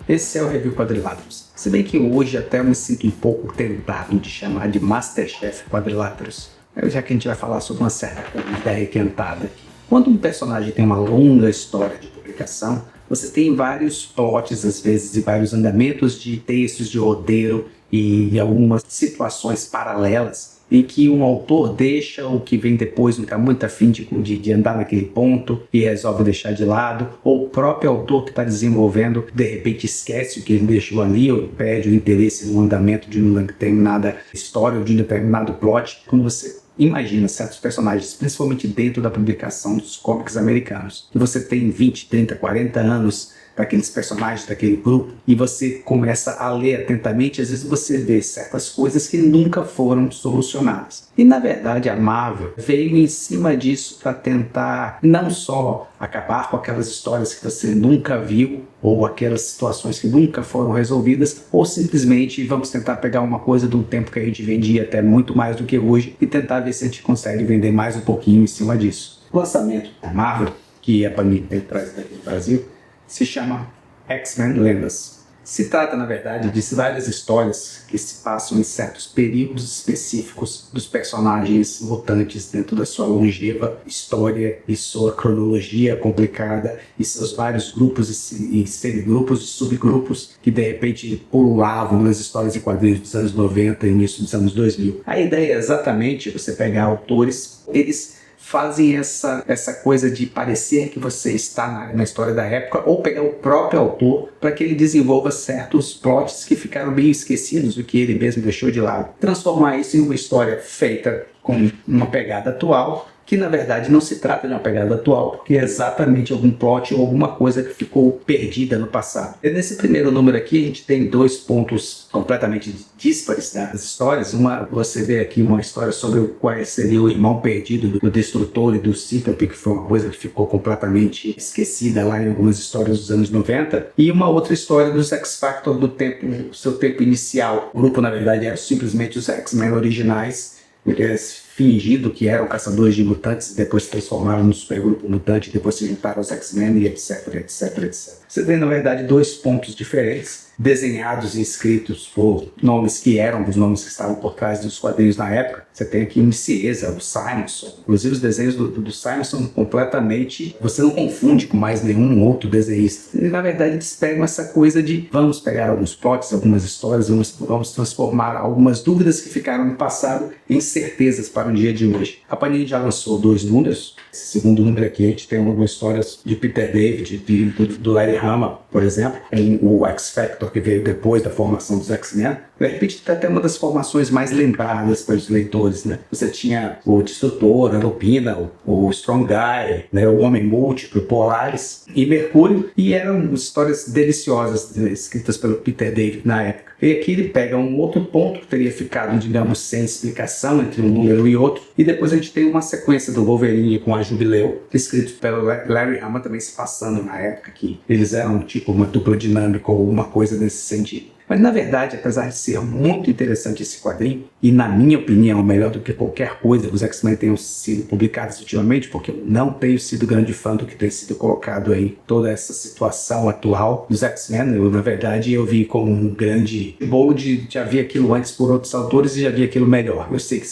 Esse é o Review Quadriláteros. Se bem que hoje até eu me sinto um pouco tentado de chamar de Masterchef Quadriláteros, já que a gente vai falar sobre uma certa comida requentada aqui. Quando um personagem tem uma longa história de publicação, você tem vários plots às vezes e vários andamentos de textos de roteiro e algumas situações paralelas em que um autor deixa o que vem depois, não está muito afim de andar naquele ponto e resolve deixar de lado, ou o próprio autor que está desenvolvendo de repente esquece o que ele deixou ali ou perde o interesse no andamento de uma determinada história ou de um determinado plot. Quando você imagina certos personagens, principalmente dentro da publicação dos cómics americanos, e você tem 20, 30, 40 anos daqueles personagens, daquele grupo, e você começa a ler atentamente, às vezes você vê certas coisas que nunca foram solucionadas. E na verdade a Marvel veio em cima disso para tentar não só acabar com aquelas histórias que você nunca viu, ou aquelas situações que nunca foram resolvidas, ou simplesmente vamos tentar pegar uma coisa do tempo que a gente vendia até muito mais do que hoje e tentar ver se a gente consegue vender mais um pouquinho em cima disso. O lançamento da Marvel, que a Panini traz daqui do Brasil, se chama X-Men Lendas. Se trata, na verdade, de várias histórias que se passam em certos períodos específicos dos personagens mutantes dentro da sua longeva história e sua cronologia complicada e seus vários grupos e semigrupos e subgrupos que de repente pulavam nas histórias e quadrinhos dos anos 90 e início dos anos 2000. A ideia é exatamente você pegar autores, eles fazem essa coisa de parecer que você está na história da época, ou pegar o próprio autor para que ele desenvolva certos plots que ficaram bem esquecidos, o que ele mesmo deixou de lado. Transformar isso em uma história feita com uma pegada atual, que na verdade não se trata de uma pegada atual, porque é exatamente algum plot ou alguma coisa que ficou perdida no passado. E nesse primeiro número aqui a gente tem dois pontos completamente díspares das histórias. Você vê aqui uma história sobre qual seria o irmão perdido do Destrutor e do Cíclope, que foi uma coisa que ficou completamente esquecida lá em algumas histórias dos anos 90, e uma outra história dos X-Factor do seu tempo inicial. O grupo na verdade era simplesmente os X-Men originais, eles fingindo que eram caçadores de mutantes e depois se transformaram no supergrupo mutante, depois se juntaram aos X-Men e etc, etc, etc. Você tem na verdade dois pontos diferentes, desenhados e escritos por nomes que eram os nomes que estavam por trás dos quadrinhos na época. Você tem aqui o Nicieza, o Simonson. Inclusive os desenhos do Simonson completamente, você não confunde com mais nenhum outro desenhista. E na verdade eles pegam essa coisa de vamos pegar alguns plots, algumas histórias, vamos transformar algumas dúvidas que ficaram no passado em certezas para o dia de hoje. A Panini já lançou 2 números. Esse segundo número aqui a gente tem algumas histórias de Peter David, do Larry Hama, por exemplo, o X-Factor que veio depois da formação dos X-Men. De repente tem até uma das formações mais lembradas pelos leitores, né? Você tinha o Destrutor, a Lupina, o Strong Guy, né? O Homem Múltiplo, Polaris e Mercúrio, e eram histórias deliciosas escritas pelo Peter David na época. E aqui ele pega um outro ponto que teria ficado, digamos, sem explicação entre um número e outro, e depois a gente tem uma sequência do Wolverine com a Jubileu, escrito pelo Larry Hama, também se passando na época que eles eram tipo uma dupla dinâmica ou uma coisa nesse sentido. Mas na verdade, apesar de ser muito interessante esse quadrinho, e na minha opinião melhor do que qualquer coisa que os X-Men tenham sido publicados ultimamente, porque eu não tenho sido grande fã do que tem sido colocado aí, toda essa situação atual dos X-Men, na verdade eu vi como um grande bolo de já vi aquilo antes por outros autores e já vi aquilo melhor. Eu sei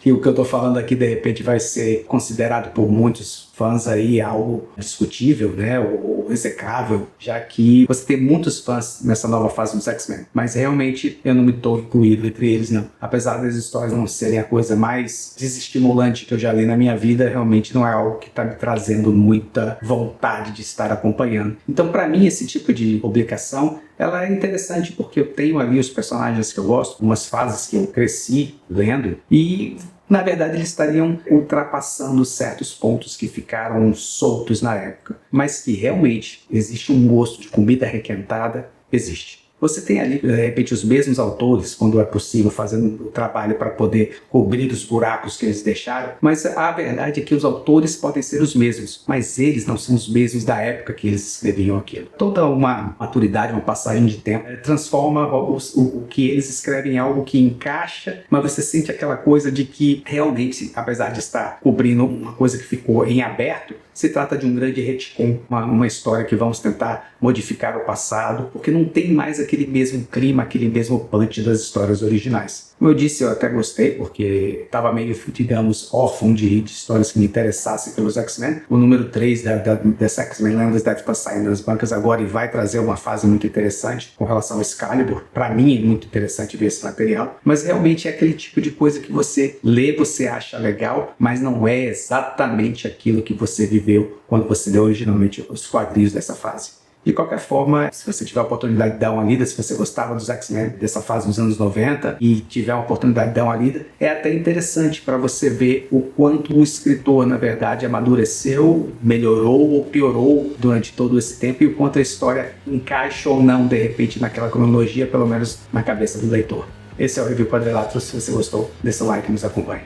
que o que eu estou falando aqui de repente vai ser considerado por muitos fãs aí algo discutível, né, ou execrável, já que você tem muitos fãs nessa nova fase dos X-Men, mas realmente eu não me estou incluído entre eles não. Apesar das histórias não serem a coisa mais desestimulante que eu já li na minha vida, realmente não é algo que está me trazendo muita vontade de estar acompanhando. Então para mim esse tipo de publicação ela é interessante porque eu tenho ali os personagens que eu gosto, umas fases que eu cresci lendo e na verdade eles estariam ultrapassando certos pontos que ficaram soltos na época, mas que realmente existe um gosto de comida requentada, existe. Você tem ali, de repente, os mesmos autores, quando é possível, fazendo o trabalho para poder cobrir os buracos que eles deixaram, mas a verdade é que os autores podem ser os mesmos, mas eles não são os mesmos da época que eles escreviam aquilo. Toda uma maturidade, uma passagem de tempo, transforma o que eles escrevem em algo que encaixa, mas você sente aquela coisa de que realmente, apesar de estar cobrindo uma coisa que ficou em aberto, se trata de um grande retcon, uma história que vamos tentar modificar o passado, porque não tem mais aquele mesmo clima, aquele mesmo punch das histórias originais. Como eu disse, eu até gostei, porque estava meio, digamos, órfão de histórias que me interessassem pelos X-Men. O número 3 dessa X-Men Lendas deve estar saindo das bancas agora e vai trazer uma fase muito interessante com relação a Excalibur. Para mim é muito interessante ver esse material, mas realmente é aquele tipo de coisa que você lê, você acha legal, mas não é exatamente aquilo que você viveu quando você leu originalmente os quadrinhos dessa fase. De qualquer forma, se você tiver a oportunidade de dar uma lida, se você gostava dos X-Men dessa fase dos anos 90 e tiver a oportunidade de dar uma lida, é até interessante para você ver o quanto o escritor, na verdade, amadureceu, melhorou ou piorou durante todo esse tempo e o quanto a história encaixa ou não, de repente, naquela cronologia, pelo menos na cabeça do leitor. Esse é o Review Quadriláteros. Se você gostou, dê seu like e nos acompanhe.